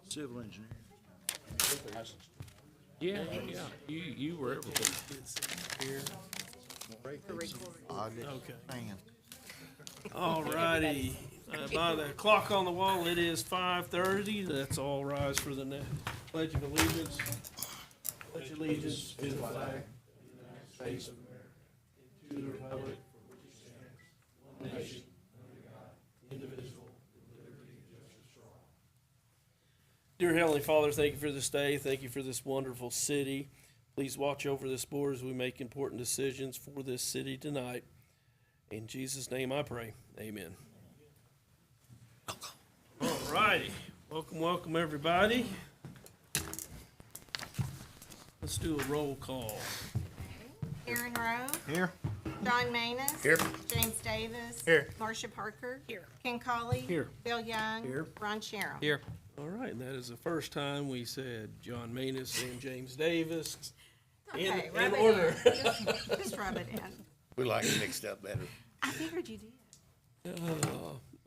Civil engineer. Yeah, you were able to. Okay. All righty. By the clock on the wall, it is 5:30. Let's all rise for the Pledge of Allegiance. Pledge allegiance to the flag of the United States of America, and to the republic for which it stands, one nation, under God, indivisible, with liberty and justice for all. Dear Heavenly Father, thank you for this day. Thank you for this wonderful city. Please watch over this board as we make important decisions for this city tonight. In Jesus' name I pray. Amen. All righty. Welcome, everybody. Let's do a roll call. Aaron Rowe. Here. John Manus. Here. James Davis. Here. Marcia Parker. Here. Ken Colley. Here. Bill Young. Here. Ron Sherrill. Here. All right, and that is the first time we said John Manus and James Davis Okay, in rub it order. in. Just rub it in. We like it mixed up better. I figured you did.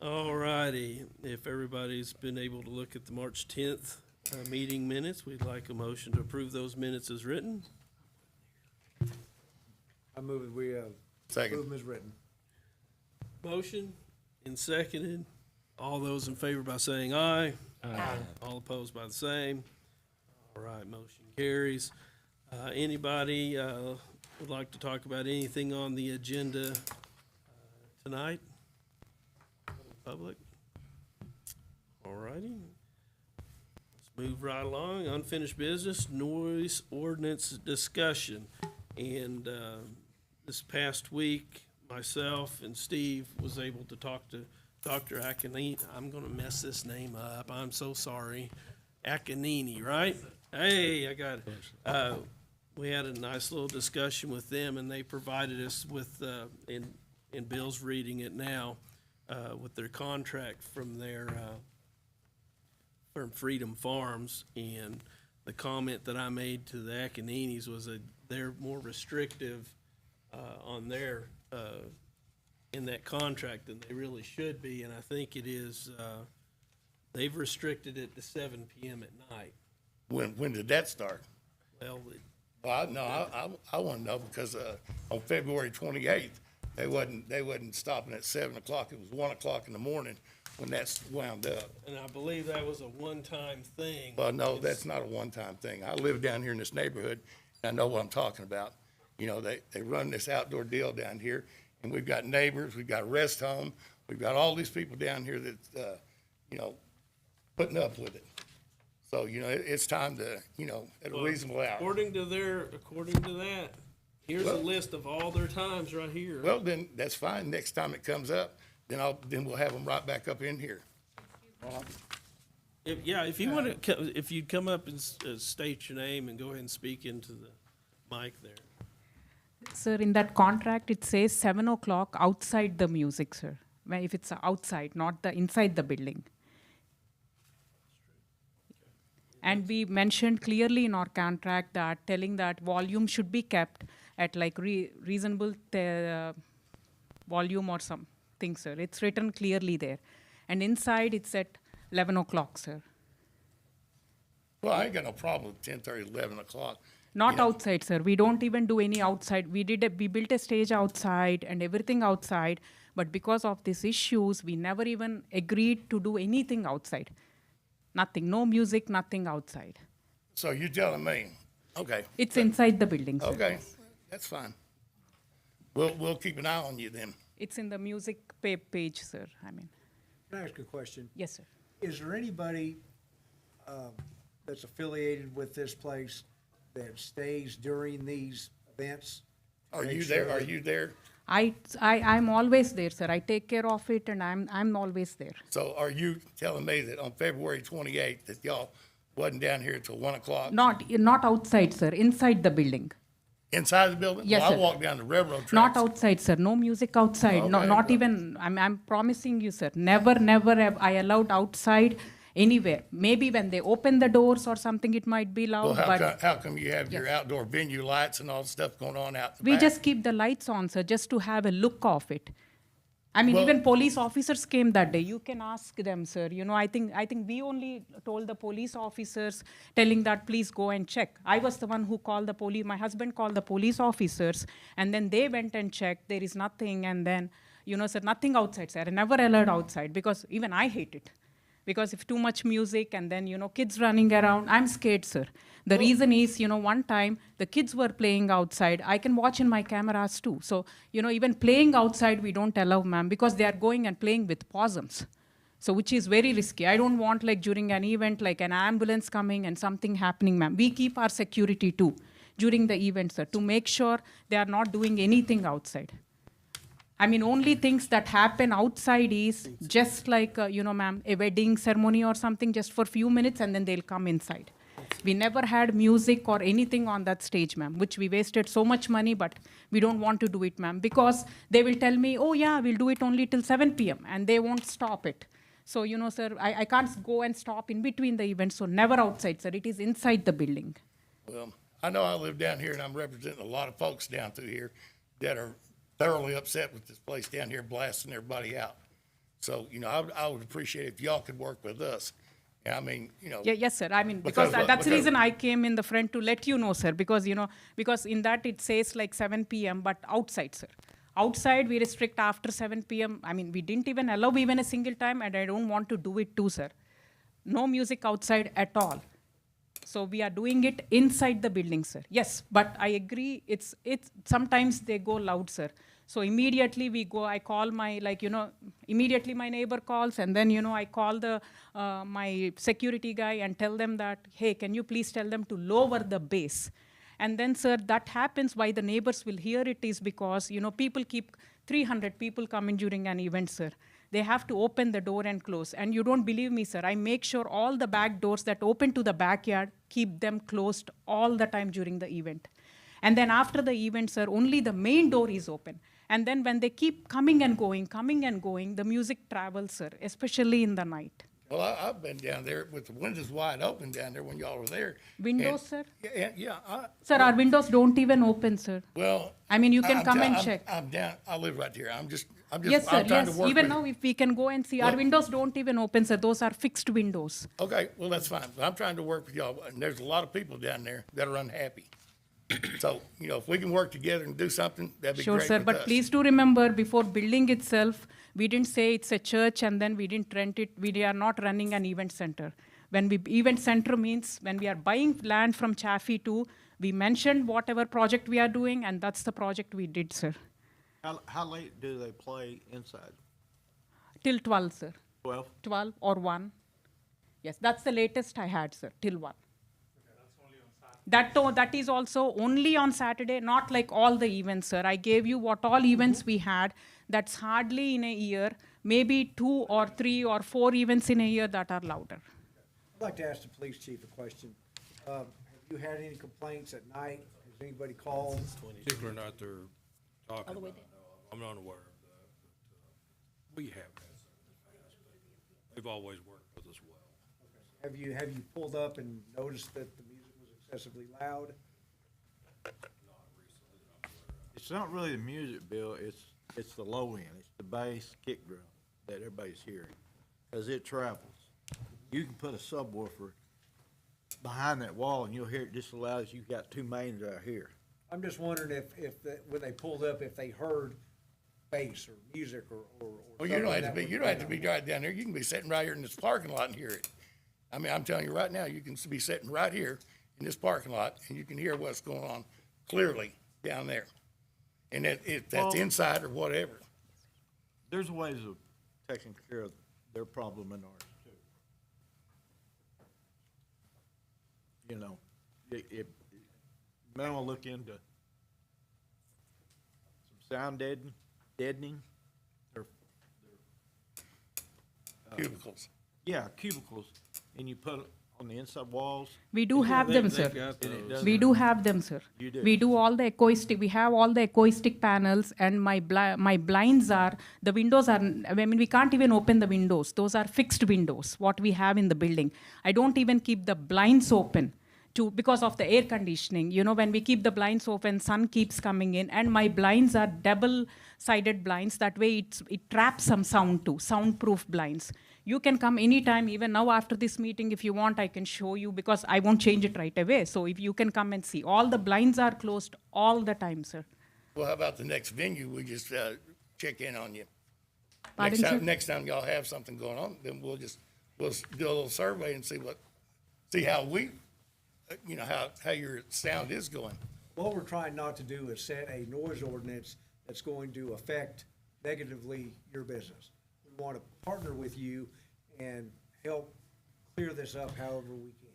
All righty. If everybody's been able to look at the March 10th meeting minutes, we'd like a motion to approve those minutes as written. I move that we Second. approve them as written. Motion and seconded. All those in favor by saying aye. Aye. All opposed by the same. All right, motion carries. Anybody would like to talk about anything on the agenda tonight? Public? All righty. Let's move right along. Unfinished business, noise ordinance discussion. And this past week, myself and Steve was able to talk to Dr. Akinini. I'm gonna mess this name up. I'm so sorry. Akinini, right? Hey, I got it. We had a nice little discussion with them, and they provided us with, and Bill's reading it now, with their contract from from Freedom Farms. And the comment that I made to the Akininis was that they're more restrictive on their, in that contract than they really should be. And I think it is, they've restricted it to 7 p.m. at night. When did that start? Well, Well, I want to know because on February 28th, they wasn't stopping at 7 o'clock. It was 1 o'clock in the morning when that's wound up. and I believe that was a one-time thing. Well, no, that's not a one-time thing. I live down here in this neighborhood, and I know what I'm talking about. You know, they run this outdoor deal down here, and we've got neighbors, we've got a rest home, we've got all these people down here that, you know, putting up with it. So, you know, it's time to, you know, at a reasonable hour. According to that, here's a Well- list of all their times right here. Well, then, that's fine. Next time it comes up, then we'll have them right back up in here. If you want to, if you'd come up and state your name and go ahead and speak into the mic there. Sir, in that contract, it says 7 o'clock outside the music, sir. Well, if it's outside, not the inside the building. And we mentioned clearly in our contract that telling that volume should be kept at like reasonable volume or something, sir. It's written clearly there. And inside it's at 11 o'clock, sir. Well, I ain't got no problem with 10:30, 11 o'clock. Not Yeah. outside, sir. We don't even do any outside. We built a stage outside and everything outside. But because of these issues, we never even agreed to do anything outside. Nothing, no music, nothing outside. So you're telling me, okay, It's inside the building, sir. okay, that's fine. We'll keep an eye on you then. It's in the music page, sir. I mean, Can I ask a question? yes, sir. Is there anybody that's affiliated with this place that stays during these events? Are Make you sure there? Are that- you there? I'm always there, sir. I take care of it, and I'm always there. So are you telling me that on February 28th that y'all wasn't down here till 1 o'clock? Not outside, sir. Inside the building. Inside the building? Yes, Well, I sir. walked down the railroad tracks. Not outside, sir. No music outside. No, Okay. not even. I'm promising you, sir. Never have I allowed outside anywhere. Maybe when they open the doors or something, it might be Well, loud. But how come you have your Yes. outdoor venue lights and all the stuff going on out the we back? just keep the lights on, sir, just to have a look of it. I mean, Well- even police officers came that day. You can ask them, sir. I think we only told the police officers, telling that please go and check. I was the one who called the police. My husband called the police officers, and then they went and checked. There is nothing, and then, sir, nothing outside, sir. I never allowed outside because even I hate it. Because if too much music and then, kids running around, I'm scared, sir. The reason is, one time the kids were playing outside. I can watch in my cameras too. So, even playing outside, we don't allow, ma'am, because they are going and playing with possums. So, which is very risky. I don't want, like, during an event, like an ambulance coming and something happening, ma'am. We keep our security too during the event, sir, to make sure they are not doing anything outside. I mean, only things that happen outside is just like, ma'am, a wedding ceremony or something just for a few minutes and then they'll come inside. We never had music or anything on that stage, ma'am, which we wasted so much money, but we don't want to do it, ma'am, because they will tell me, oh, yeah, we'll do it only till 7 p.m., and they won't stop it. So, sir, I can't go and stop in between the events, so never outside, sir. It is inside the building. Well, I know I live down here and I'm representing a lot of folks down through here that are thoroughly upset with this place down here blasting everybody out. So, I would appreciate if y'all could work with us. And I mean, Yeah, yes, sir. I mean, Because- that's the because- reason I came in the front to let you know, sir, because, because in that it says like 7 p.m., but outside, sir. Outside, we restrict after 7 p.m. I mean, we didn't even allow even a single time, and I don't want to do it too, sir. No music outside at all. So we are doing it inside the building, sir. Yes, but I agree, it's sometimes they go loud, sir. So immediately we go, I call my, immediately my neighbor calls, and then, I call my security guy and tell them that, hey, can you please tell them to lower the bass? And then, sir, that happens why the neighbors will hear it is because, people keep 300 people coming during an event, sir. They have to open the door and close. And you don't believe me, sir. I make sure all the back doors that open to the backyard, keep them closed all the time during the event. And then after the event, sir, only the main door is open. And then when they keep coming and going, the music travels, sir, especially in the night. well, I've been down there with the windows wide open down there when y'all were there. Windows, sir? Yeah. Sir, our windows don't even open, sir. Well. I mean, you can I'm come tell- and I'm- check. I'm down, I live right here. Yes, sir, I'm trying to yes. work Even with now, you. if we can go and see, our Well- windows don't even open, sir. Those are fixed windows. Okay, well, that's fine. But I'm trying to work with y'all, and there's a lot of people down there that are unhappy. So, if we can work together and do something, that'd be Sure, great sir, with but us. please do remember, before building itself, we didn't say it's a church and then we didn't rent it. We are not running an event center. Event center means when we are buying land from Chaffee too, we mentioned whatever project we are doing, and that's the project we did, sir. How late do they play inside? Till 12, sir. 12? 12 or 1. Yes, that's the latest I had, sir, till 1. That is also only on Saturday, not like all the events, sir. I gave you what all events we had. That's hardly in a year, maybe 2 or 3 or 4 events in a year that are louder. I'd like to ask the police chief a question. Have you had any complaints at night? Has anybody called? Particular night they're talking about, I'm not aware of that, but we have had some in the past, but they've always worked with us well. Have you pulled up and noticed that the music was excessively loud? It's not really the music, Bill, it's the low end, it's the bass kick drum that everybody's hearing, because it travels. You can put a subwoofer behind that wall and you'll hear it just as loud as you've got 2 mains out here. I'm just wondering when they pulled up, if they heard bass or music or Well, you don't have to be, you don't have to be driving down there. You can be sitting right here in this parking lot and hear it. I mean, I'm telling you right now, you can be sitting right here in this parking lot and you can hear what's going on clearly down there. And if that's Well- inside or whatever. There's ways of taking care of their problem and ours too. It may want to look into some sound deadening, or, Cubicles. yeah, cubicles, and you put it on the inside walls. We do have them, sir. got And it those. doesn't- We do have them, sir. You do? We do all the acoustic. We have all the acoustic panels, and my blinds are, the windows are, I mean, we can't even open the windows. Those are fixed windows, what we have in the building. I don't even keep the blinds open, because of the air conditioning. You know, when we keep the blinds open, sun keeps coming in, and my blinds are double-sided blinds. That way, it traps some sound too, soundproof blinds. You can come anytime, even now after this meeting, if you want, I can show you, because I won't change it right away. So if you can come and see, all the blinds are closed all the time, sir. Well, how about the next venue, we just, check in on you? Pardon, sir? Next time y'all have something going on, then we'll do a little survey and see how how your sound is going. What we're trying not to do is set a noise ordinance that's going to affect negatively your business. We want to partner with you and help clear this up however we can,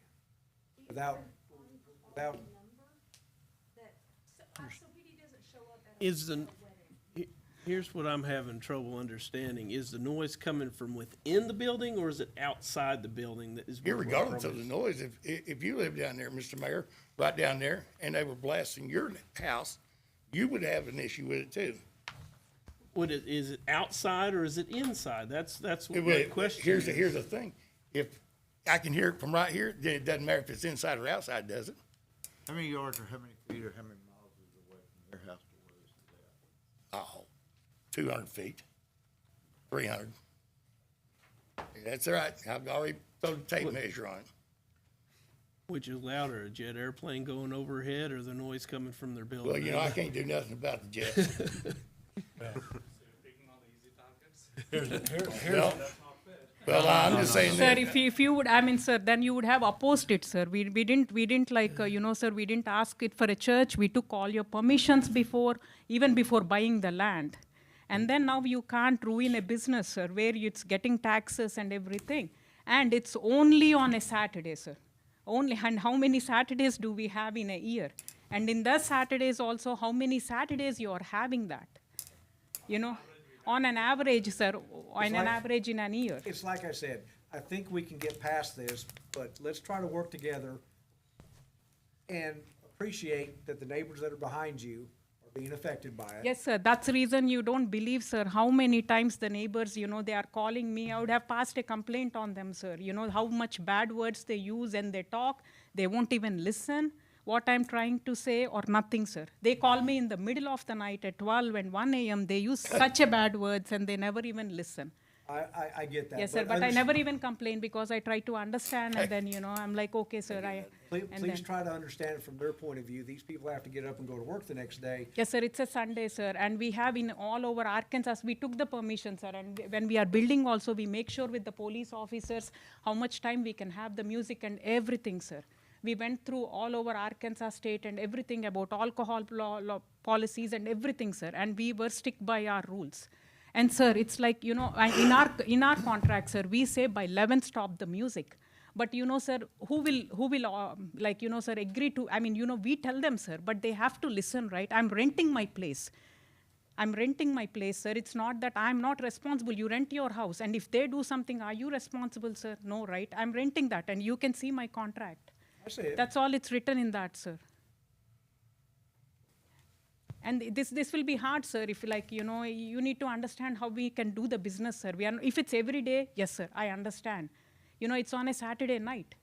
without, Here's what I'm having trouble understanding. Is the noise coming from within the building, or is it outside the building that is? Irregardless of the noise, if you live down there, Mr. Mayor, right down there, and they were blasting your house, you would have an issue with it too. Is it outside or is it inside? That's what my question is. Here's the thing. If I can hear it from right here, then it doesn't matter if it's inside or outside, does it? How many yards or how many feet or how many miles is away from your house to where this is at? Oh, 200 feet, 300. That's all right. I've already thrown the tape measure on it. Which is louder, a jet airplane going overhead or the noise coming from their building? Well, I can't do nothing about the jets. Well, I'm just saying Sir, that. if you would, I mean, sir, then you would have opposed it, sir. We didn't like, sir, we didn't ask it for a church. We took all your permissions even before buying the land. And then now you can't ruin a business, sir, where it's getting taxes and everything. And it's only on a Saturday, sir. Only, and how many Saturdays do we have in a year? And in the Saturdays also, how many Saturdays you are having that? On an average, sir, on an average in a year. It's like I said, I think we can get past this, but let's try to work together and appreciate that the neighbors that are behind you are being affected by it. Yes, sir. That's the reason you don't believe, sir, how many times the neighbors, they are calling me. I would have passed a complaint on them, sir. How much bad words they use and they talk. They won't even listen what I'm trying to say or nothing, sir. They call me in the middle of the night at 12 and 1 a.m. They use such a bad words and they never even listen. I get that. Yes, sir, but I never even complain because I try to understand and then, I'm like, okay, sir, Please try to understand it from their point of view. These people have to get up and go to work the next day. Yes, sir, it's a Sunday, sir, and we have in all over Arkansas, we took the permission, sir, and when we are building also, we make sure with the police officers how much time we can have the music and everything, sir. We went through all over Arkansas state and everything about alcohol law policies and everything, sir, and we were stick by our rules. And sir, it's like, in our contract, sir, we say by 11 stop the music. But sir, who will sir, agree to, we tell them, sir, but they have to listen, right? I'm renting my place. Sir. It's not that I'm not responsible. You rent your house. And if they do something, are you responsible, sir? No, right? I'm renting that. And you can see my contract. That's it. That's all it's written in that, sir. And this will be hard, sir, if you need to understand how we can do the business, sir. If it's every day, yes, sir, I understand. It's on a Saturday night.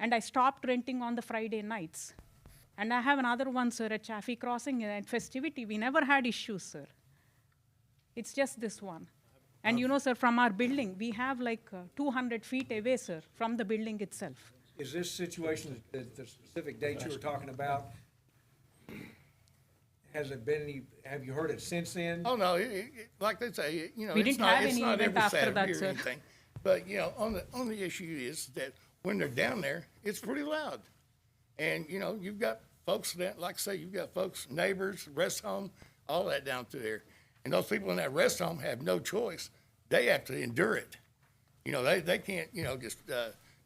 And I stopped renting on the Friday nights. And I have another one, sir, at Chaffee Crossing at Festivity. We never had issues, sir. It's just this one. And sir, from our building, we have 200 feet away, sir, from the building itself. Is this situation, the specific date you were talking about, has it been have you heard it since then? Oh, no, like they say, We didn't have any event after that, sir. Anything. But, on the issue is that when they're down there, it's pretty loud. And, you've got folks that, like I say, you've got folks, neighbors, rest home, all that down through there. And those people in that rest home have no choice. They have to endure it. They can't, just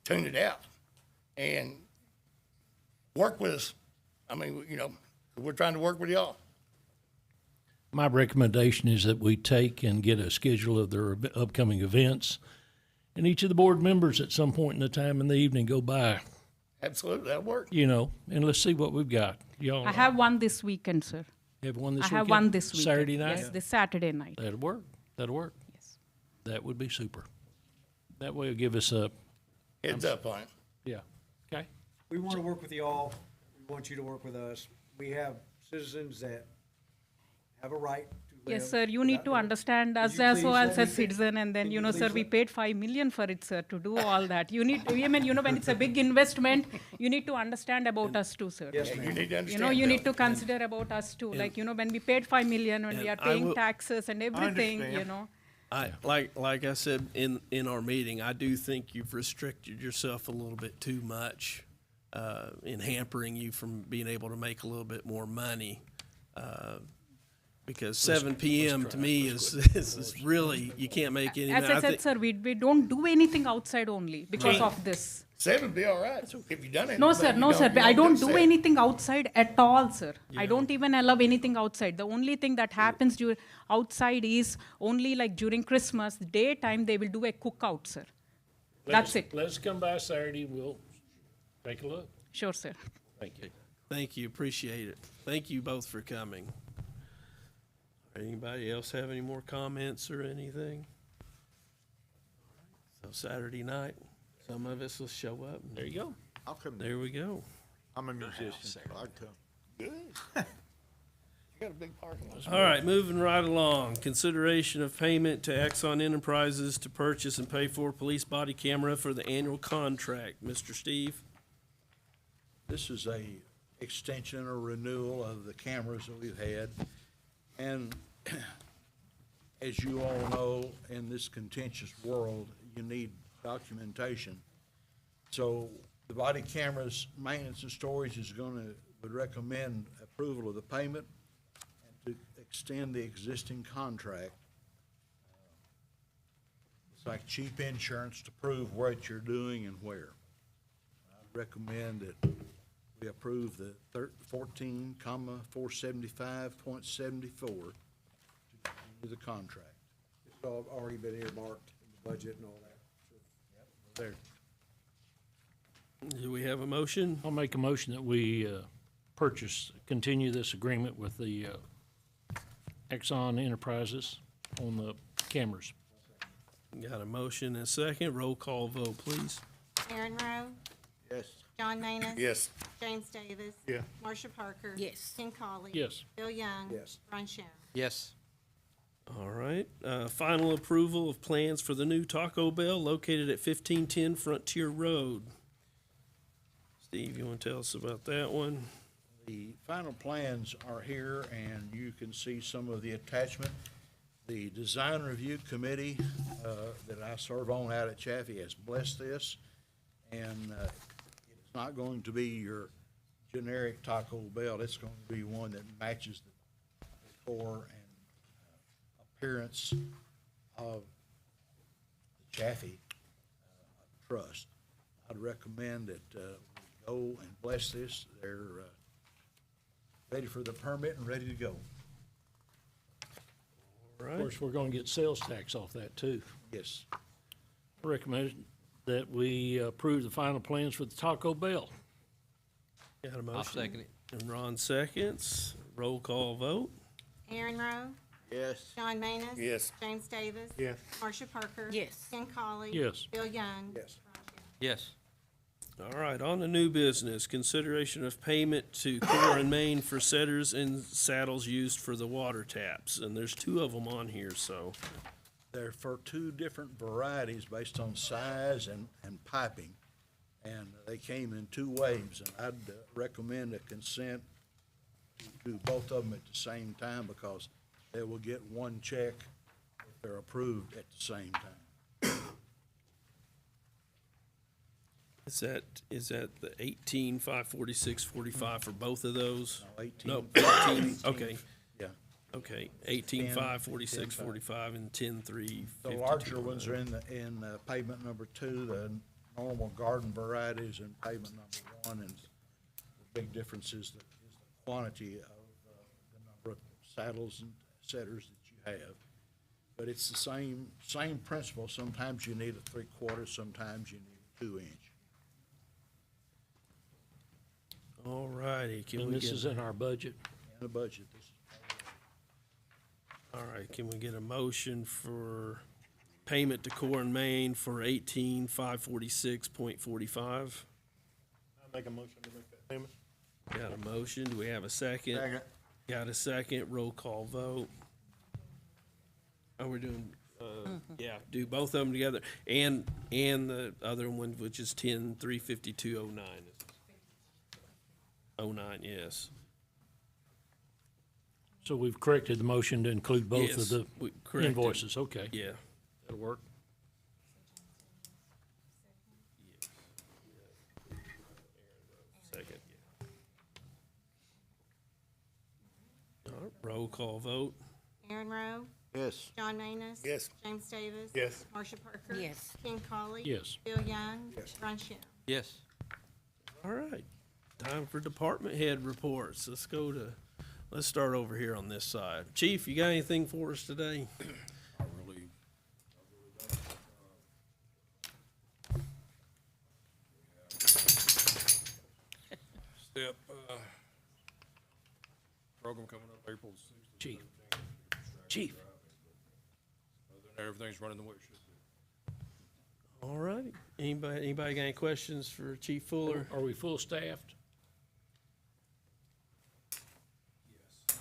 tune it out. And work with us. We're trying to work with y'all. My recommendation is that we take and get a schedule of their upcoming events, and each of the board members at some point in the time in the evening go by, Absolutely, that'll work. and let's see what we've got. Y'all I have one this weekend, sir. have one this I weekend? have one this weekend. Saturday night? Yes, this Saturday night. That'll work. Yes. That would be super. That way it'll give us a, Heads up on it. yeah, okay. we want to work with y'all. We want you to work with us. We have citizens that have a right to live. Yes, sir, you need to without- understand Would us you as please well let as me a fin- citizen, and then, Can you you know, sir, please we let- paid 5 million for it, sir, to do all that. You need, I mean, you know, when it's a big investment, you need to understand about us too, sir. Yes, You ma'am. need to You understand. know, you need Bill. to consider about us too, like, you know, when we paid 5 million, when we And are I paying will- taxes and everything, you understand. know. Like I said in our meeting, I do think you've restricted yourself a little bit too much in hampering you from being able to make a little bit more money. Because 7 PM to me is really, you can't make any. As I said, think- sir, we don't do anything outside only because of this. 7 be all right, if you done it. No, sir, no, sir, you I don't do 7. anything outside at all, sir. I don't even allow anything outside. The only thing that happens outside is only like during Christmas, daytime, they will do a cookout, sir. That's it. Let's come by Saturday, we'll take a look. Sure, sir. Thank you. Thank you, appreciate it. Thank you both for coming. Anybody else have any more comments or anything? So Saturday night, some of us will show up. There you go. I'll come. There we go. I'm a musician, so I come. Good. You got a big parking lot. All right, moving right along. Consideration of payment to Exxon Enterprises to purchase and pay for police body camera for the annual contract. Mr. Steve? This is a extension or renewal of the cameras that we've had. And as you all know, in this contentious world, you need documentation. So the body cameras maintenance and storage is would recommend approval of the payment and to extend the existing contract. It's like cheap insurance to prove what you're doing and where. I recommend that we approve the 14,475.74 to do the contract. It's all already been earmarked in the budget and all that. There. Do we have a motion? I'll make a motion that we continue this agreement with the Exxon Enterprises on the cameras. Got a motion and a second. Roll call vote, please. Aaron Rowe, Yes. John Manus. Yes. James Davis. Yeah. Marcia Parker. Yes. Ken Collie. Yes. Bill Young. Yes. Ron Sharon. Yes. All right. Final approval of plans for the new Taco Bell located at 1510 Frontier Road. Steve, you want to tell us about that one? The final plans are here, and you can see some of the attachment. The Design Review Committee that I serve on out at Chaffee has blessed this, and it's not going to be your generic Taco Bell. It's going to be one that matches the decor and appearance of the Chaffee Trust. I'd recommend that we go and bless this. They're ready for the permit and ready to go. All Of right. course, we're gonna get sales tax off that too. Yes. I recommend that we approve the final plans for the Taco Bell. Got a motion? I'll second it. And Ron seconds. Roll call vote. Aaron Rowe, Yes. John Manus. Yes. James Davis. Yes. Marcia Parker. Yes. Ken Collie. Yes. Bill Young. Yes. Ron Sharon. Yes. All right, on to new business. Consideration of payment to Core and Main for setters and saddles used for the water taps. And there's two of them on here, so. They're for two different varieties based on size and piping. And they came in two waves, and I'd recommend a consent to do both of them at the same time because they will get one check if they're approved at the same time. Is that the 18,546.45 for both of those? No, 18. No, 18, okay, Yeah. okay, 18,546.45 and 10,352. The larger ones are in pavement number 2, the normal garden varieties in pavement number 1, and the big difference is the quantity of the number of saddles and setters that you have. But it's the same principle. Sometimes you need a 3/4, sometimes you need a 2-inch. All righty, can And we this is get, uh, in our budget. In the budget, this is all right, can we get a motion for payment to Core and Main for 18,546.45? I Make a motion to make that payment. Got a motion, do we have a second? Second. Got a second, roll call vote. Oh, we're doing, yeah, do both of them together, and the other one, which is 10-352-09. 09, yes. So we've corrected the motion to include both Yes, of we the corrected. invoices, okay. Yeah. That'll work. Second, yeah. All right, roll call vote. Aaron Rowe, Yes. John Manus. Yes. James Davis. Yes. Marcia Parker. Yes. Ken Collie. Yes. Bill Young. Ron Shem. Yes. All right, time for department head reports. Let's start over here on this side. Chief, you got anything for us today? I really step, program coming up April 6th. Chief. Chief. Other than that, everything's running the way it should be. All righty. Anybody got any questions for Chief Fuller? Are we full staffed? Yes.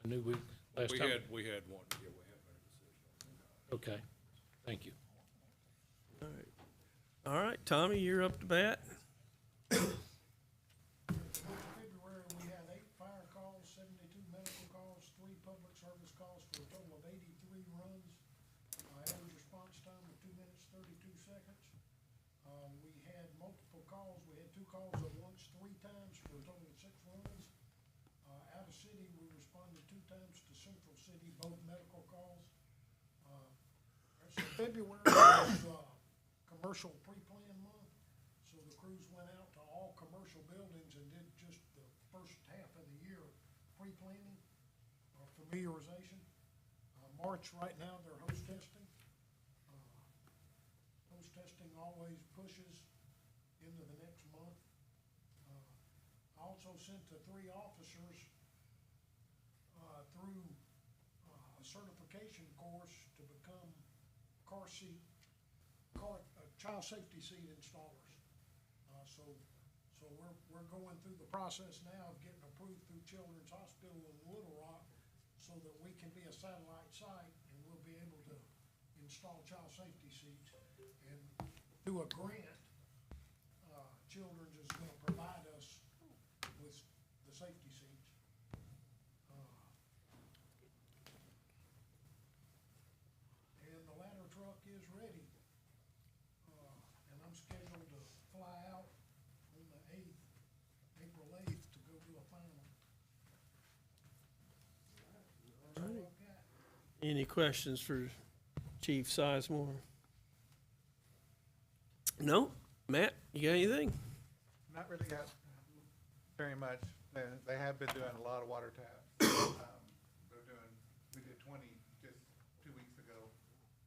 I knew last We time. had one, yeah, we had made a decision. Okay, thank you. All right. All right, Tommy, you're up to bat. February, we had 8 fire calls, 72 medical calls, 3 public service calls for a total of 83 runs. Average response time of 2 minutes, 32 seconds. We had multiple calls. We had 2 calls at once, 3 times for a total of 6 runs. Out of city, we responded 2 times to Central City, both medical calls. So February was, commercial pre-plan month, so the crews went out to all commercial buildings and did just the first half of the year pre-planning, familiarization. March, right now, they're host testing. Host testing always pushes into the next month. I also sent the 3 officers through a certification course to become child safety seat installers. So we're going through the process now of getting approved through Children's Hospital in Little Rock so that we can be a satellite site and we'll be able to install child safety seats. And through a grant, Children's is gonna provide us with the safety seats. And the ladder truck is ready. And I'm scheduled to fly out on the 8th, April 8th, to go do a final. That's all I've got. Any questions for Chief Sizemore? No? Matt, you got anything? Not really got very much. They have been doing a lot of water taps. We did 20 just 2 weeks ago,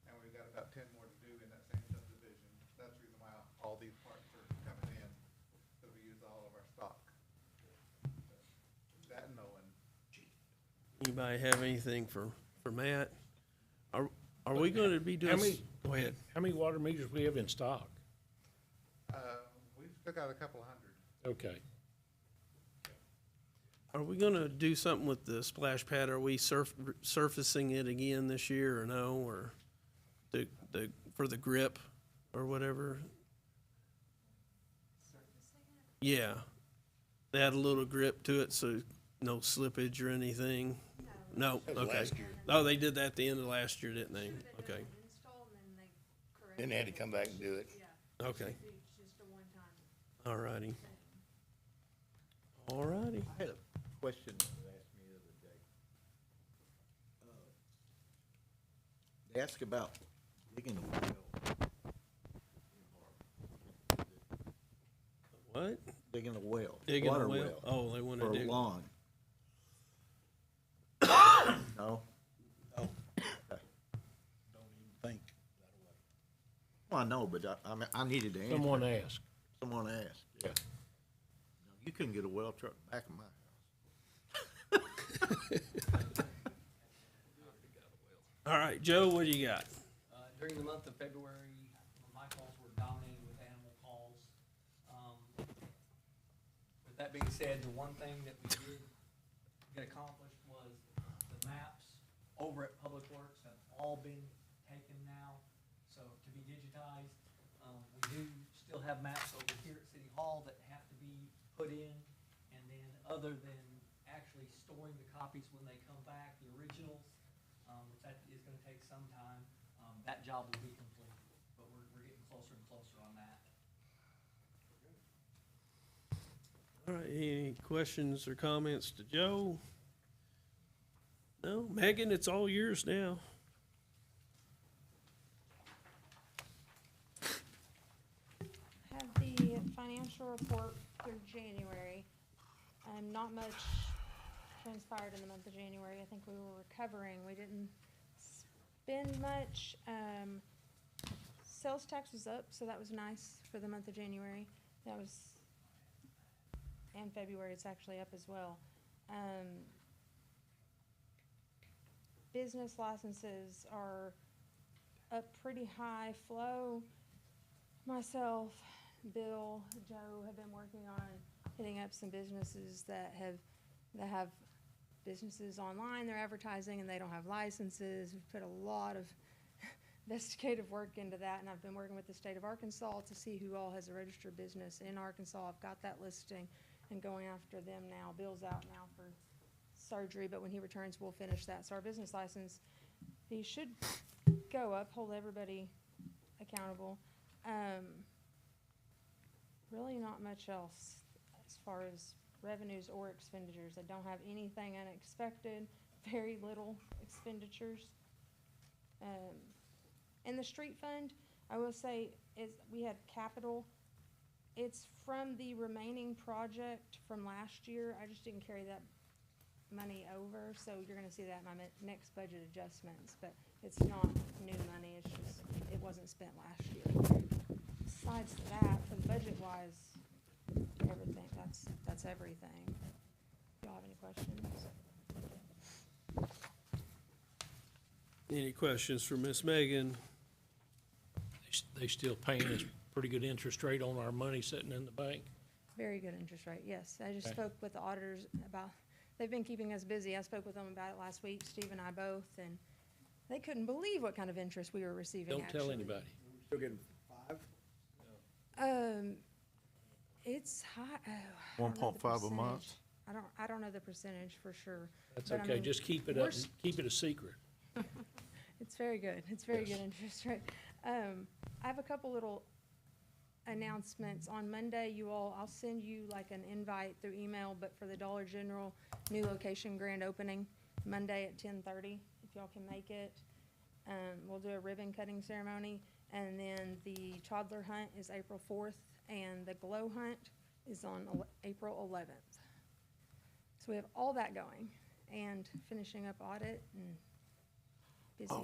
and we've got about 10 more to do in that same subdivision. That's the reason why all these parts are coming in, so we use all of our stock. That and knowing. Anybody have anything for Matt? Are we gonna be doing? Go ahead. How many water meters we have in stock? We've still got a couple hundred. Okay. Are we gonna do something with the splash pad? Are we surfacing it again this year or no, or for the grip or whatever? Yeah, they had a little grip to it, so no slippage or anything? No, That was okay. last year. Oh, they did that at the end of last year, didn't they? Okay, Then they had to come back and do it. okay. All righty. All righty. I had a question that was asked me the other day. They asked about digging a well. What? Digging a well. Digging a water well? Oh, they wanna for dig. a lawn. No? No. Okay. Don't even think that way. Well, I know, but I needed to answer. Someone asked. Someone asked, yeah. No, you couldn't get a well truck back in my house. All right, Joe, what do you got? During the month of February, my calls were dominated with animal calls. That being said, the one thing that we did get accomplished was the maps over at Public Works have all been taken now, so to be digitized. We do still have maps over here at City Hall that have to be put in, and then other than actually storing the copies when they come back, the originals, which that is gonna take some time, that job will be complete, but we're getting closer and closer on that. All right, any questions or comments to Joe? No? Megan, it's all yours now. Have the financial report for January. Not much transpired in the month of January. I think we were recovering. We didn't spend much. Sales tax was up, so that was nice for the month of January. That was, and February, it's actually up as well. Business licenses are up pretty high. Flo, myself, Bill, Joe have been working on hitting up some businesses that have businesses online they're advertising and they don't have licenses. We've put a lot of investigative work into that, and I've been working with the state of Arkansas to see who all has a registered business in Arkansas. I've got that listing and going after them now. Bill's out now for surgery, but when he returns, we'll finish that. So our business license, he should go up, hold everybody accountable. Really not much else as far as revenues or expenditures. I don't have anything unexpected, very little expenditures. And the street fund, I will say, we had capital. It's from the remaining project from last year. I just didn't carry that money over, so you're gonna see that in my next budget adjustments, but it's not new money, it's just, it wasn't spent last year. Besides that, for the budget-wise, everything, that's everything. Y'all have any questions? Any questions for Miss Megan? They still paying us pretty good interest rate on our money sitting in the bank? Very good interest rate, yes. I just Okay. spoke with the auditors about, they've been keeping us busy. I spoke with them about it last week, Steve and I both, and they couldn't believe what kind of interest we were receiving, Don't tell actually. anybody. Still getting 5? It's high, oh. I don't know the 1.5 a month? percentage. I don't know the percentage for sure. That's but I okay, mean, just keep it we're up, keep it a secret. It's very good. It's very Yes. good interest rate. I have a couple little announcements. On Monday, I'll send you like an invite through email, but for the Dollar General new location grand opening, Monday at 10:30, if y'all can make it. We'll do a ribbon cutting ceremony, and then the toddler hunt is April 4th, and the glow hunt is on April 11th. So we have all that going, and finishing up audit, and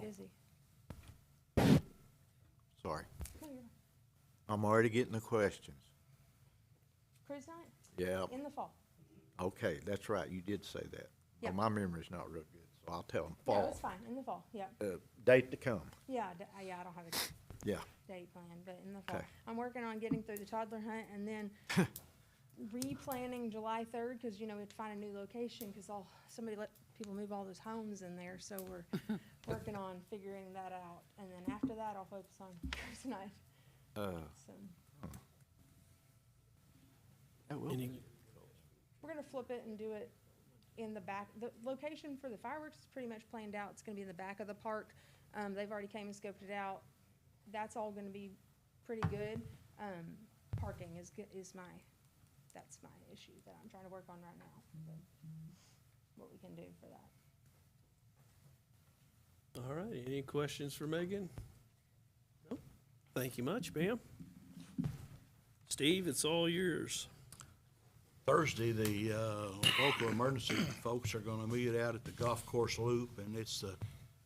busy. Sorry. No, you're fine. I'm already getting the questions. Cruise night? Yeah, In the fall. okay, that's right, you did say that. Yeah. Well, my memory's not real good, so I'll tell them No, fall. it's fine, in the fall, yeah. Date to come, Yeah, I don't have a yeah. date planned, but in the fall. Okay. I'm working on getting through the toddler hunt and then replanning July 3rd, because, we have to find a new location, because somebody let people move all those homes in there, so we're working on figuring that out. And then after that, I'll focus on cruise night, so. Any, We're gonna flip it and do it in the back. The location for the fireworks is pretty much planned out. It's gonna be in the back of the park. They've already came and scoped it out. That's all gonna be pretty good. Parking that's my issue that I'm trying to work on right now. But what we can do for that. all right, any questions for Megan? No? Thank you much, ma'am. Steve, it's all yours. Thursday, the local emergency folks are gonna meet out at the golf course loop, and it's the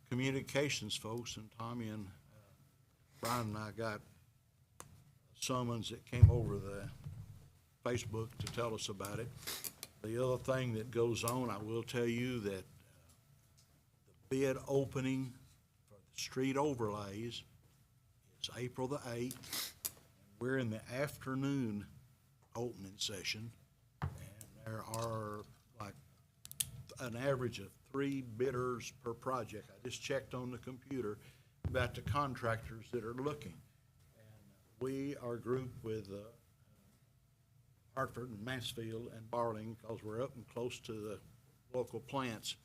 communications folks, and Tommy and Brian and I got summons that came over the Facebook to tell us about it. The other thing that goes on, I will tell you that the bid opening for the street overlays is April the 8th. We're in the afternoon opening session. And There are like an average of 3 bidders per project. I just checked on the computer about the contractors that are looking. And we are grouped with Hartford and Mansfield and Barling, because we're up and close to the local plants.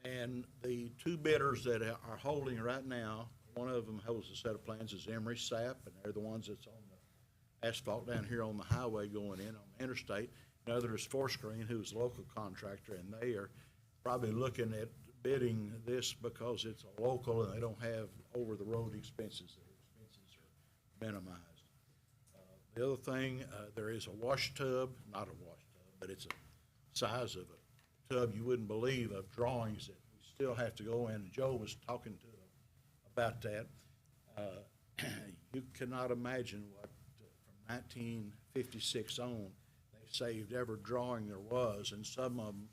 And the 2 bidders that are holding right now, one of them holds a set of plans, is Emery Sap, and they're the ones that's on the asphalt down here on the highway going in on the interstate. Another is Fourscreen, who's a local contractor, and they are probably looking at bidding this because it's a local and they don't have over-the-road expenses. Their expenses are minimized. The other thing, there is a wash tub, not a wash tub, but it's a size of a tub you wouldn't believe, of drawings that we still have to go in. And Joe was talking to them about that. You cannot imagine what, from 1956 on, they saved every drawing there was, and some of them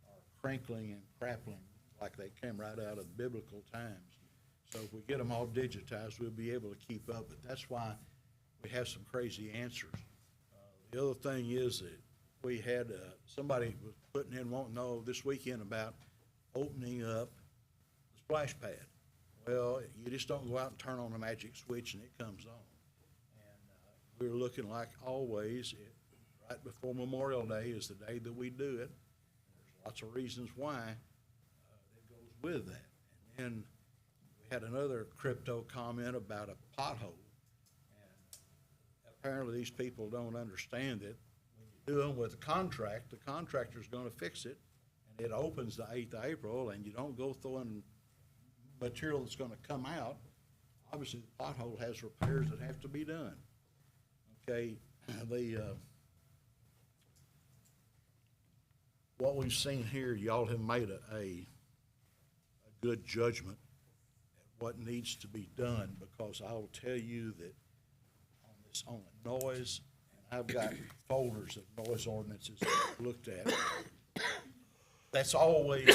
are crinkling and crappling like they came right out of biblical times. So if we get them all digitized, we'll be able to keep up, but that's why we have some crazy answers. The other thing is that we had, somebody was putting in, wanting to know this weekend about opening up the splash pad. Well, you just don't go out and turn on a magic switch and it comes on. And we're looking like always, right before Memorial Day is the day that we do it. There's lots of reasons why that goes with that. And then we had another crypto comment about a pothole. Apparently, these people don't understand that when you do them with a contract, the contractor's gonna fix it, and it opens the 8th of April, and you don't go throwing material that's gonna come out. Obviously, the pothole has repairs that have to be done. Okay, what we've seen here, y'all have made a good judgment at what needs to be done, because I will tell you that on the noise, and I've got folders of noise ordinances I've looked at. That's always,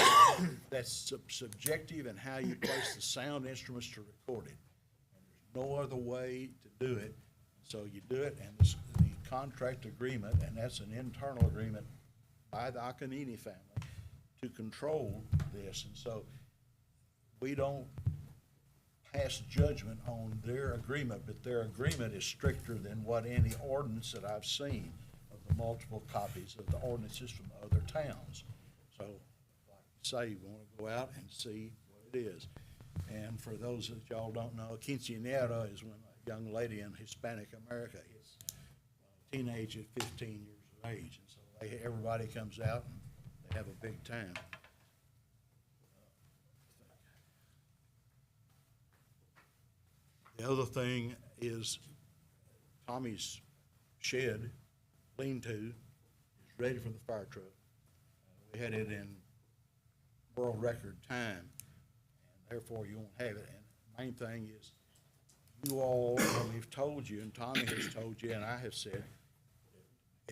that's subjective in how you place the sound instruments to record it. And there's no other way to do it. So you do it, and the contract agreement, and that's an internal agreement by the Acanini family to control this. And so we don't pass judgment on their agreement, but their agreement is stricter than what any ordinance that I've seen of the multiple copies of the ordinances from other towns. So, like I say, you want to go out and see what it is. And for those that y'all don't know, quinceañera is when a young lady in Hispanic America is a teenage at 15 years of age. And so everybody comes out and they have a big time. The other thing is Tommy's shed, lean-to, is ready for the fire truck. We had it in world record time, and therefore you won't have it. And the main thing is, you all, we've told you, and Tommy has told you, and I have said,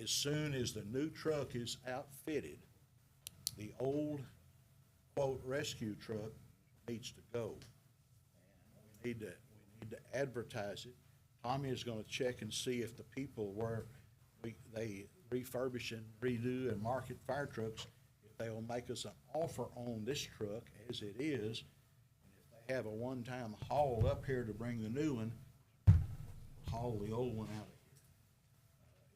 as soon as the new truck is outfitted, the old, quote, rescue truck needs to go. And we need to advertise it. Tommy is gonna check and see if the people where they refurbish and redo and market fire trucks, if they will make us an offer on this truck as it is, and if they have a one-time haul up here to bring the new one, haul the old one out of here.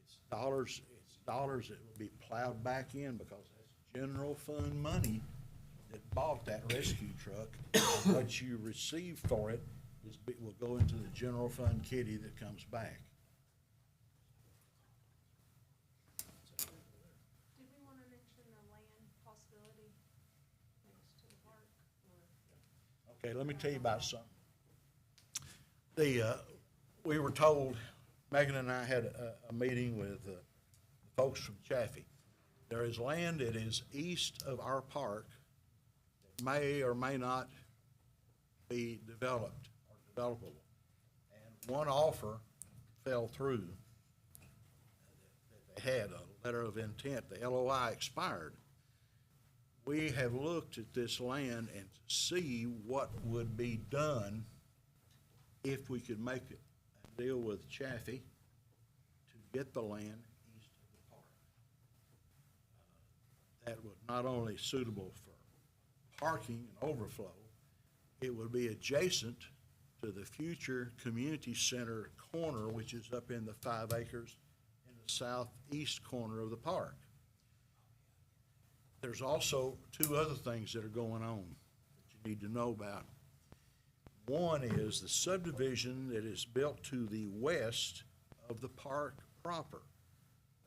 It's dollars that will be plowed back in, because that's general fund money that bought that rescue truck. What you receive for it will go into the general fund kitty that comes back. Did we want to mention the land possibility next to the park? Okay, let me tell you about something. We were told, Megan and I had a meeting with the folks from Chaffee. There is land that is east of our park that may or may not be developed or developable. And one offer fell through. They had a letter of intent. The LOI expired. We have looked at this land and see what would be done if we could make a deal with Chaffee to get the land east of the park. that would not only suitable for parking and overflow, it would be adjacent to the future community center corner, which is up in the 5 acres in the southeast corner of the park. There's also 2 other things that are going on that you need to know about. One is the subdivision that is built to the west of the park proper.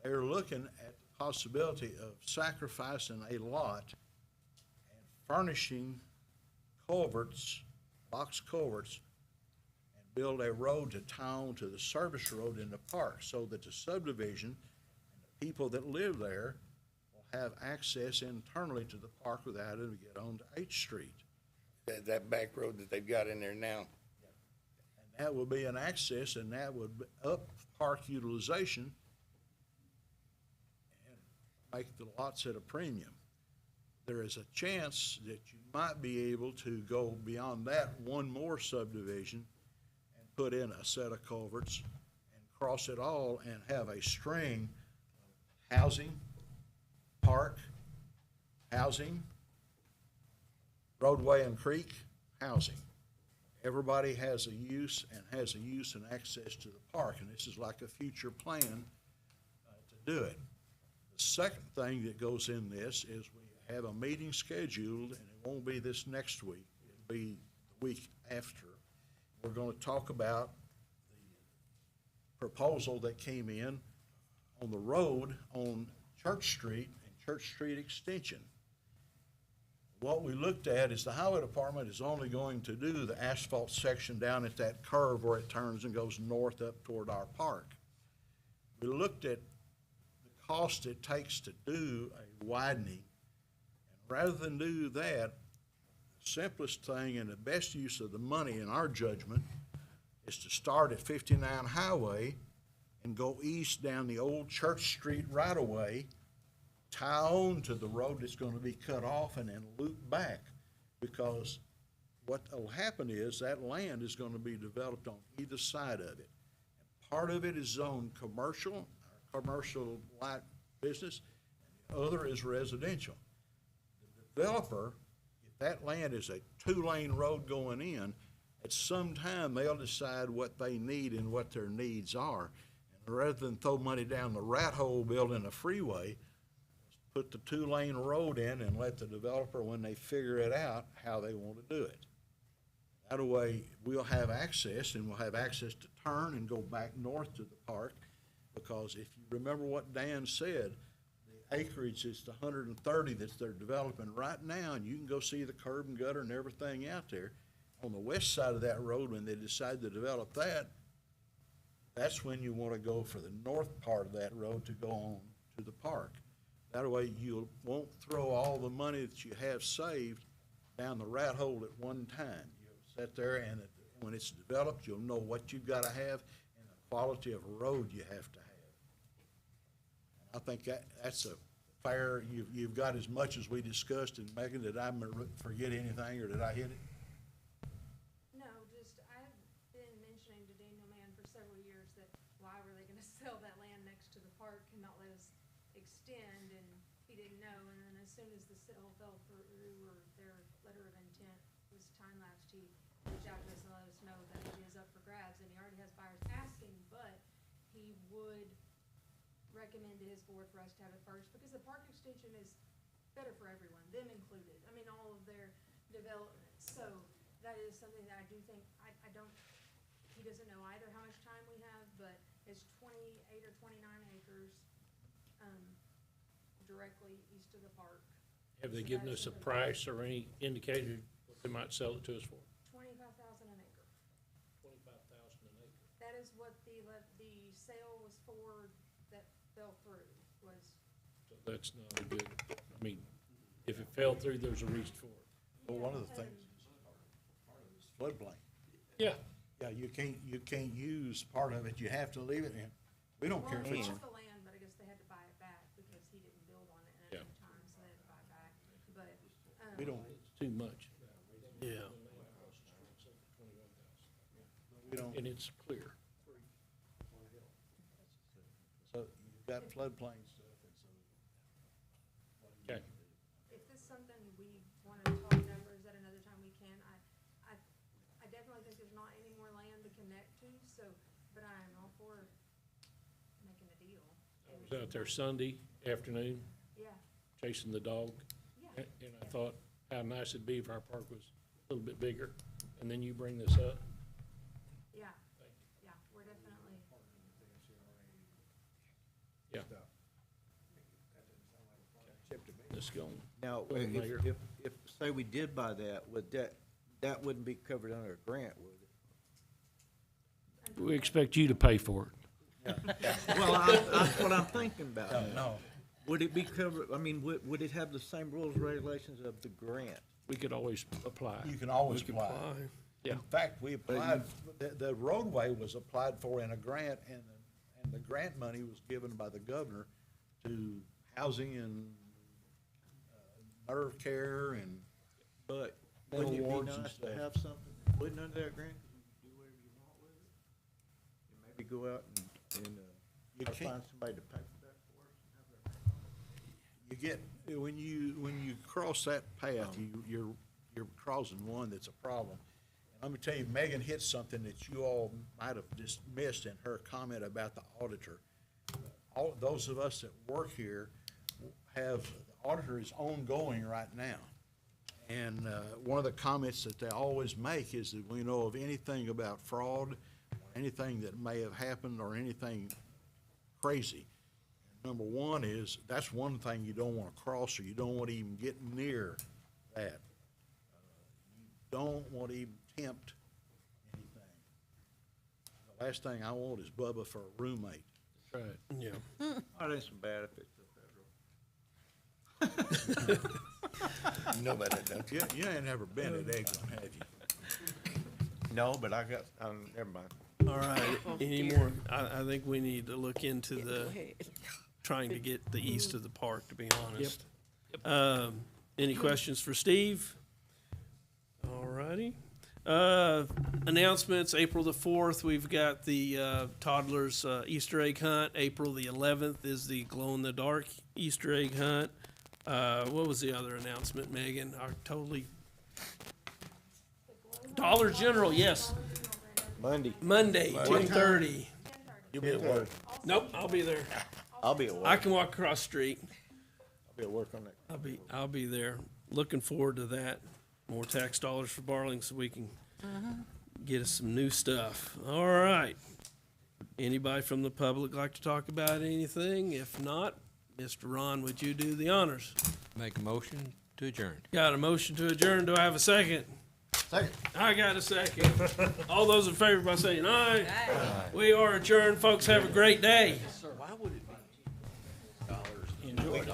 They're looking at the possibility of sacrificing a lot and furnishing culverts, box culverts, and build a road to town to the service road in the park so that the subdivision and the people that live there will have access internally to the park without having to get onto H Street. That back road that they've got in there now. And that would be an access, and that would up park utilization and make the lots at a premium. There is a chance that you might be able to go beyond that one more subdivision and put in a set of culverts and cross it all and have a string of housing, park, housing, roadway and creek, housing. Everybody has a use and access to the park, and this is like a future plan to do it. The second thing that goes in this is we have a meeting scheduled, and it won't be this next week, it'll be the week after. We're gonna talk about the proposal that came in on the road on Church Street and Church Street Extension. What we looked at is the highway department is only going to do the asphalt section down at that curve where it turns and goes north up toward our park. We looked at the cost it takes to do a widening, and rather than do that, the simplest thing and the best use of the money in our judgment is to start at 59 Highway and go east down the old Church Street right-of-way, tie on to the road that's gonna be cut off, and then loop back. Because what will happen is that land is gonna be developed on either side of it. And part of it is zoned commercial light business, and the other is residential. The developer, if that land is a 2-lane road going in, at some time, they'll decide what they need and what their needs are. And rather than throw money down the rat hole building a freeway, put the 2-lane road in and let the developer, when they figure it out, how they want to do it. That way, we'll have access, and we'll have access to turn and go back north to the park, because if you remember what Dan said, the acreage is the 130 that they're developing right now, and you can go see the curb and gutter and everything out there. On the west side of that road, when they decide to develop that, that's when you want to go for the north part of that road to go on to the park. That way, you won't throw all the money that you have saved down the rat hole at one time. You'll sit there, and when it's developed, you'll know what you've got to have and the quality of road you have to have. I think that's a fair, you've got as much as we discussed. And Megan, did I forget anything, or did I hit it? No, just, I've been mentioning to Daniel Mann for several years that why were they gonna sell that land next to the park and not let us extend, and he didn't know. And then as soon as the sale fell through, or their letter of intent was time-lapsed, he reached out to us and let us know that it is up for grabs, and he already has buyers asking, but he would recommend to his board for us to have it first, because the park extension is better for everyone, them included. I mean, all of their development. So that is something that I do think, I don't, he doesn't know either how much time we have, but it's 28 or 29 acres, directly east of the park. Have they So given that's us a something- price or any indicated what they might sell it to us for? 25,000 an acre. 25,000 an acre. That is what the sale was for that fell through, was. So that's not a good, I mean, if it fell through, there's a reason for it. Well, one of the things is part of it's floodplain. Yeah. Yeah, you can't use part of it, you have to leave it in. We don't care if Well, it's, they bought the land, but I guess they had to buy it back because he didn't build on it Yeah. at the time, so they had to buy it back. But, we don't, It's too much. Yeah. we don't, And it's clear. so you've got floodplain stuff, and so. Okay. connect to, so, but I am all for making a deal. I was out there Sunday afternoon Yeah, chasing the dog, yeah. and I thought how nice it'd be if our park was a little bit bigger, and then you bring this up. Yeah, yeah, we're definitely, Yeah. Let's go. Now, Go ahead, Mayor. if, say we did buy that, would that wouldn't be covered under a grant, would it? We expect you to pay for it. Well, that's what I'm thinking about. No, Would it be covered, I mean, would it have the same rules, regulations of the grant? We could always apply. you can always We could apply. apply. Yeah. In fact, we applied, the roadway was applied for in a grant, and the grant money was given by the governor to housing and nerve care and But mental wouldn't it wards be and nice to stuff. have something, wouldn't under that grant, 'cause you can do whatever you want with it? And maybe go out and You or can't- find somebody to pay for that for us and have that. You get, when you cross that path, you're crossing one that's a problem. And let me tell you, Megan hit something that you all might have just missed in her comment about the auditor. All, those of us that work here have, the auditor is ongoing right now. And, one of the comments that they always make is that we know of anything about fraud, anything that may have happened or anything crazy. Number one is, that's one thing you don't want to cross, or you don't want to even get near that. You don't want to even tempt anything. The last thing I want is Bubba for a roommate. That's right. Yeah. Oh, there's some benefits to federal. You know about that, don't you? You ain't never been at Eglin, have you? No, but I got, never mind. All right, any more? I think we need to look into the, trying to get the east of the park, to be honest. Any questions for Steve? All righty. Announcements, April the 4th, we've got the toddlers Easter egg hunt. April the 11th is the glow-in-the-dark Easter egg hunt. What was the other announcement, Megan? Dollar General, yes. Monday, 10:30. You'll be at work. Nope, I'll be there. I'll be at work. I can walk across the street. I'll be at work on that. I'll be there. Looking forward to that. More tax dollars for Barling so we can get us some new stuff. All right. Anybody from the public like to talk about anything? If not, Mr. Ron, would you do the honors? Make a motion to adjourn. Got a motion to adjourn. Do I have a second? Second. I got a second. All those in favor by saying aye. Aye. We are adjourned. Folks, have a great day. Why would it be Enjoy it.